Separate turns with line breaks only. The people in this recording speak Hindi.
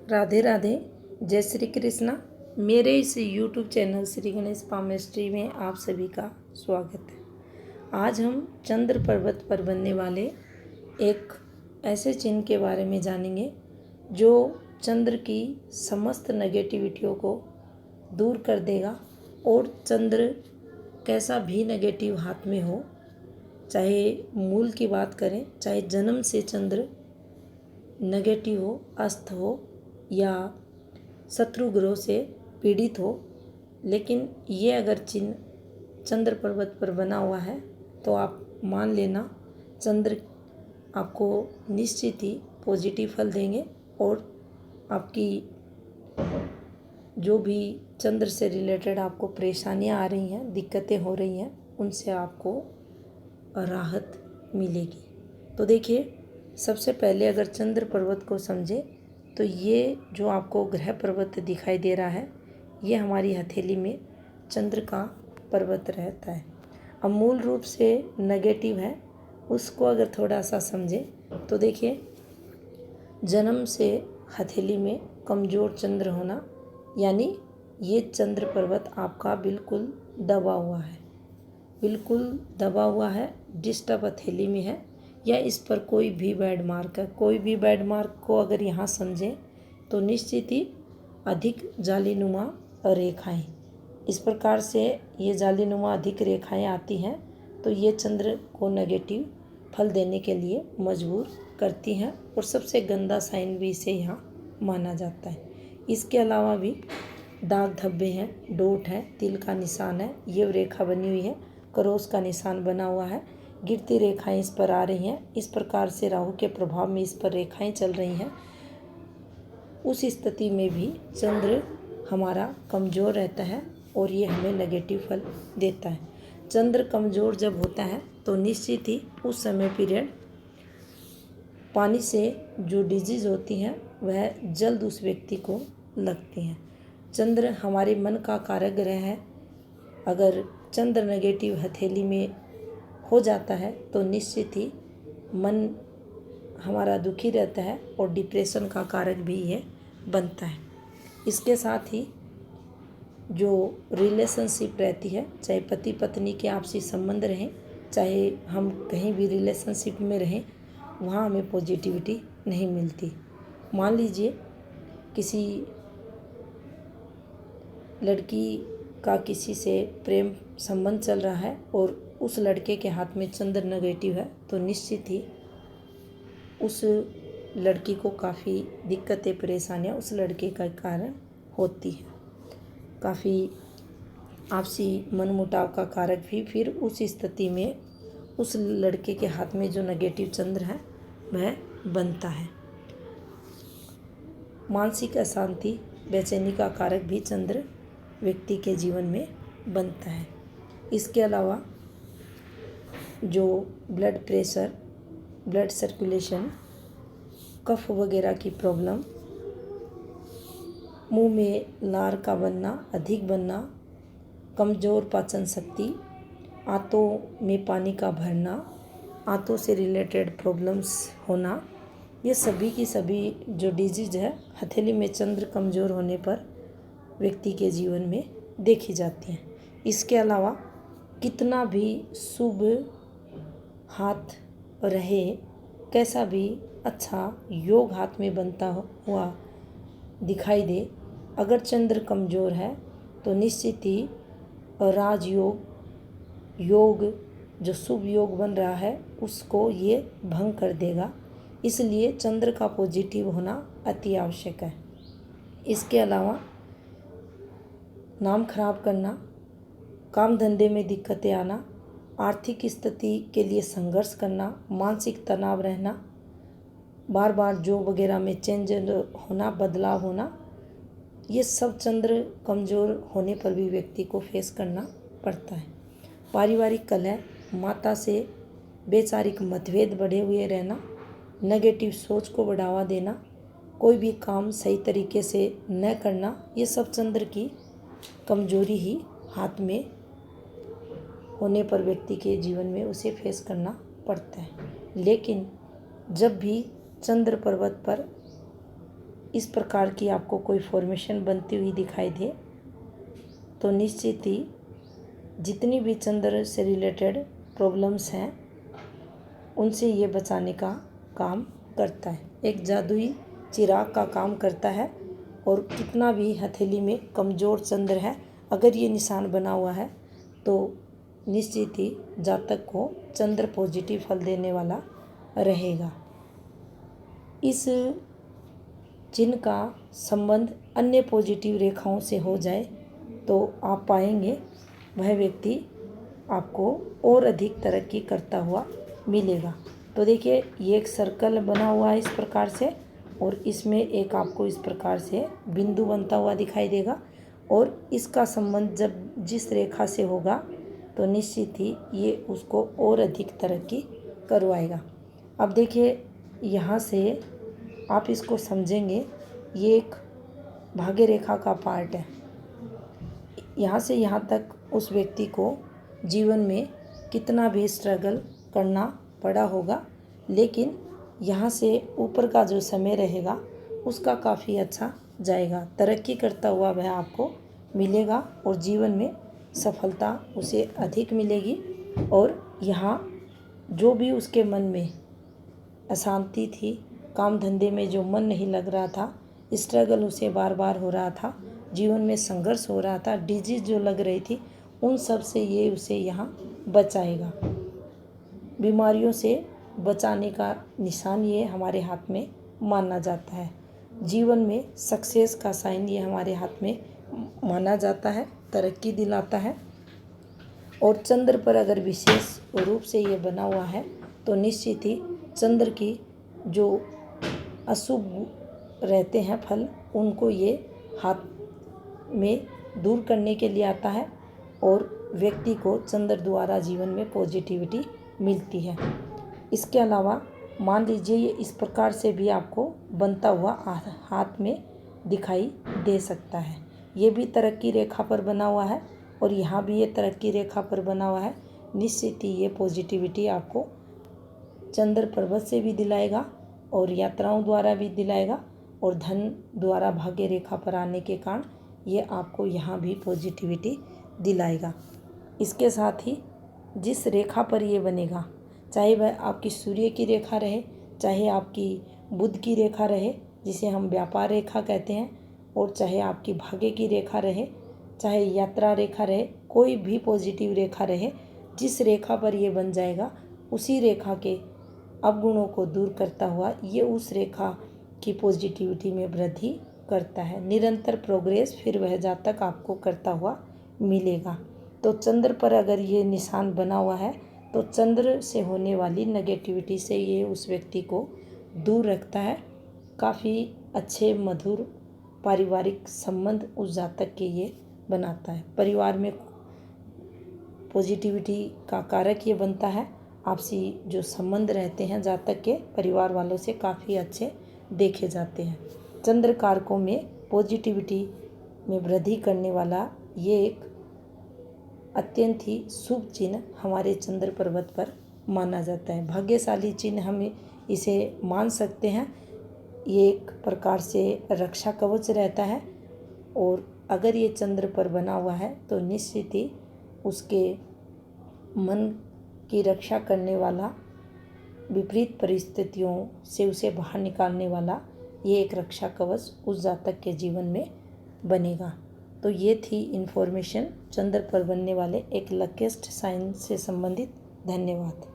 राधे राधे। जय श्री कृष्णा। मेरे इस YouTube channel Shri Ganesh palmistry में आप सभी का स्वागत है। आज हम चंद्र पर्वत पर बनने वाले एक ऐसे चिन्ह के बारे में जानेंगे जो चंद्र की समस्त नेगेटिविटियों को दूर कर देगा। और चंद्र कैसा भी नेगेटिव हाथ में हो, चाहे मूल की बात करें, चाहे जन्म से चंद्र नेगेटिव हो, अस्त हो या शत्रु ग्रह से पीड़ित हो, लेकिन ये अगर चिन्ह चंद्र पर्वत पर बना हुआ है तो आप मान लेना चंद्र आपको निश्चित ही पॉजिटिव फल देंगे और आपकी जो भी चंद्र से रिलेटेड आपको परेशानियां आ रही हैं, दिक्कतें हो रही हैं, उनसे आपको राहत मिलेगी। तो देखिए, सबसे पहले अगर चंद्र पर्वत को समझे तो ये जो आपको ग्रह पर्वत दिखाई दे रहा है, ये हमारी हथेली में चंद्र का पर्वत रहता है। अब मूल रूप से नेगेटिव है, उसको अगर थोड़ा सा समझे तो देखिए, जन्म से हथेली में कमज़ोर चंद्र होना, यानी ये चंद्र पर्वत आपका बिल्कुल दबा हुआ है, बिल्कुल दबा हुआ है, डिस्टर्ब हथेली में है, या इस पर कोई भी बैड मार्क है। कोई भी बैड मार्क को अगर यहाँ समझें तो निश्चित ही अधिक जालीनुमा रेखाएं, इस प्रकार से ये जालीनुमा अधिक रेखाएं आती हैं तो ये चंद्र को नेगेटिव फल देने के लिए मजबूर करती हैं और सबसे गंदा साइन भी इसे यहाँ माना जाता है। इसके अलावा भी दाग धब्बे हैं, डोट है, तिल का निशान है, ये रेखा बनी हुई है, क्रॉस का निशान बना हुआ है, गिरती रेखाएं इस पर आ रही हैं, इस प्रकार से राहु के प्रभाव में इस पर रेखाएं चल रही हैं। उस स्थिति में भी चंद्र हमारा कमज़ोर रहता है और ये हमें नेगेटिव फल देता है। चंद्र कमज़ोर जब होता है तो निश्चित ही उस समय पीरियड पानी से जो डिजीज़ होती हैं वह जल्द उस व्यक्ति को लगती हैं। चंद्र हमारे मन का कारक ग्रह है। अगर चंद्र नेगेटिव हथेली में हो जाता है तो निश्चित ही मन हमारा दुखी रहता है और डिप्रेशन का कारक भी ये बनता है। इसके साथ ही जो रिलेशनशिप रहती है, चाहे पति पत्नी के आपसी संबंध रहें, चाहे हम कहीं भी रिलेशनशिप में रहें, वहाँ हमें पॉजिटिविटी नहीं मिलती। मान लीजिए किसी लड़की का किसी से प्रेम संबंध चल रहा है और उस लड़के के हाथ में चंद्र नेगेटिव है तो निश्चित ही उस लड़की को काफ़ी दिक्कतें, परेशानियां उस लड़के का कारण होती हैं। काफ़ी आपसी मनमुटाव का कारक भी फिर उस स्थिति में उस लड़के के हाथ में जो नेगेटिव चंद्र है वह बनता है। मानसिक अशांति, बेचैनी का कारक भी चंद्र व्यक्ति के जीवन में बनता है। इसके अलावा जो ब्लड प्रेशर, ब्लड सर्कुलेशन, कफ वगैरह की प्रॉब्लम, मुंह में लार का बनना, अधिक बनना, कमज़ोर पाचन शक्ति, आंतों में पानी का भरना, आंतों से रिलेटेड प्रॉब्लम्स होना, ये सभी की सभी जो डिजीज है हथेली में चंद्र कमज़ोर होने पर व्यक्ति के जीवन में देखी जाती हैं। इसके अलावा कितना भी शुभ हाथ रहे, कैसा भी अच्छा योग हाथ में बनता हुआ दिखाई दे, अगर चंद्र कमज़ोर है तो निश्चित ही राजयोग, योग जो शुभ योग बन रहा है उसको ये भंग कर देगा। इसलिए चंद्र का पॉजिटिव होना अति आवश्यक है। इसके अलावा नाम खराब करना, काम धंधे में दिक्कतें आना, आर्थिक स्थिति के लिए संघर्ष करना, मानसिक तनाव रहना, बार बार जॉब वगैरह में चेंज होना, बदलाव होना, ये सब चंद्र कमज़ोर होने पर भी व्यक्ति को फेस करना पड़ता है। पारिवारिक कलह, माता से वैचारिक मतभेद बढ़े हुए रहना, नेगेटिव सोच को बढ़ावा देना, कोई भी काम सही तरीके से न करना, ये सब चंद्र की कमजोरी ही हाथ में होने पर व्यक्ति के जीवन में उसे फेस करना पड़ता है। लेकिन जब भी चंद्र पर्वत पर इस प्रकार की आपको कोई फॉर्मेशन बनती हुई दिखाई दे तो निश्चित ही जितनी भी चंद्र से रिलेटेड प्रॉब्लम्स हैं उनसे ये बचाने का काम करता है। एक जादुई चिराग का काम करता है और कितना भी हथेली में कमज़ोर चंद्र है, अगर ये निशान बना हुआ है तो निश्चित ही जातक को चंद्र पॉजिटिव फल देने वाला रहेगा। इस चिन्ह का संबंध अन्य पॉजिटिव रेखाओं से हो जाए तो आप पाएंगे वह व्यक्ति आपको और अधिक तरक्की करता हुआ मिलेगा। तो देखिए ये एक सर्कल बना हुआ है इस प्रकार से, और इसमें एक आपको इस प्रकार से बिंदु बनता हुआ दिखाई देगा, और इसका संबंध जब जिस रेखा से होगा तो निश्चित ही ये उसको और अधिक तरक्की करवाएगा। अब देखिए यहाँ से आप इसको समझेंगे, ये एक भाग्य रेखा का पार्ट है। यहाँ से यहाँ तक उस व्यक्ति को जीवन में कितना भी स्ट्रगल करना पड़ा होगा, लेकिन यहाँ से ऊपर का जो समय रहेगा उसका काफ़ी अच्छा जाएगा, तरक्की करता हुआ वह आपको मिलेगा और जीवन में सफलता उसे अधिक मिलेगी। और यहाँ जो भी उसके मन में अशांति थी, काम धंधे में जो मन नहीं लग रहा था, स्ट्रगल उसे बार बार हो रहा था, जीवन में संघर्ष हो रहा था, डिजीज जो लग रही थी, उन सब से ये उसे यहाँ बचाएगा। बीमारियों से बचाने का निशान ये हमारे हाथ में माना जाता है। जीवन में सक्सेस का साइन ये हमारे हाथ में माना जाता है, तरक्की दिलाता है। और चंद्र पर अगर विशेष रूप से ये बना हुआ है तो निश्चित ही चंद्र की जो अशुभ रहते हैं फल, उनको ये हाथ में दूर करने के लिए आता है और व्यक्ति को चंद्र द्वारा जीवन में पॉजिटिविटी मिलती है। इसके अलावा मान लीजिए ये इस प्रकार से भी आपको बनता हुआ हाथ में दिखाई दे सकता है। ये भी तरक्की रेखा पर बना हुआ है और यहाँ भी ये तरक्की रेखा पर बना हुआ है। निश्चित ही ये पॉजिटिविटी आपको चंद्र पर्वत से भी दिलाएगा और यात्राओं द्वारा भी दिलाएगा, और धन द्वारा भाग्य रेखा पर आने के कारण ये आपको यहाँ भी पॉजिटिविटी दिलाएगा। इसके साथ ही जिस रेखा पर ये बनेगा, चाहे वह आपकी सूर्य की रेखा रहे, चाहे आपकी बुध की रेखा रहे जिसे हम व्यापार रेखा कहते हैं, और चाहे आपकी भाग्य की रेखा रहे, चाहे यात्रा रेखा रहे, कोई भी पॉजिटिव रेखा रहे, जिस रेखा पर ये बन जाएगा उसी रेखा के अवगुणों को दूर करता हुआ ये उस रेखा की पॉजिटिविटी में वृद्धि करता है। निरंतर प्रोग्रेस फिर वह जातक आपको करता हुआ मिलेगा। तो चंद्र पर अगर ये निशान बना हुआ है तो चंद्र से होने वाली नेगेटिविटी से ये उस व्यक्ति को दूर रखता है। काफ़ी अच्छे मधुर पारिवारिक संबंध उस जातक के ये बनाता है। परिवार में पॉजिटिविटी का कारक ये बनता है। आपसी जो संबंध रहते हैं जातक के परिवार वालों से काफ़ी अच्छे देखे जाते हैं। चंद्र कारकों में पॉजिटिविटी में वृद्धि करने वाला ये एक अत्यंत ही शुभ चिन्ह हमारे चंद्र पर्वत पर माना जाता है। भाग्यशाली चिन्ह हम इसे मान सकते हैं। ये एक प्रकार से रक्षा कवच रहता है, और अगर ये चंद्र पर बना हुआ है तो निश्चित ही उसके मन की रक्षा करने वाला, विपरीत परिस्थितियों से उसे बाहर निकालने वाला ये एक रक्षा कवच उस जातक के जीवन में बनेगा। तो ये थी इन्फॉर्मेशन चंद्र पर बनने वाले एक लकीस्ट साइन से संबंधित। धन्यवाद।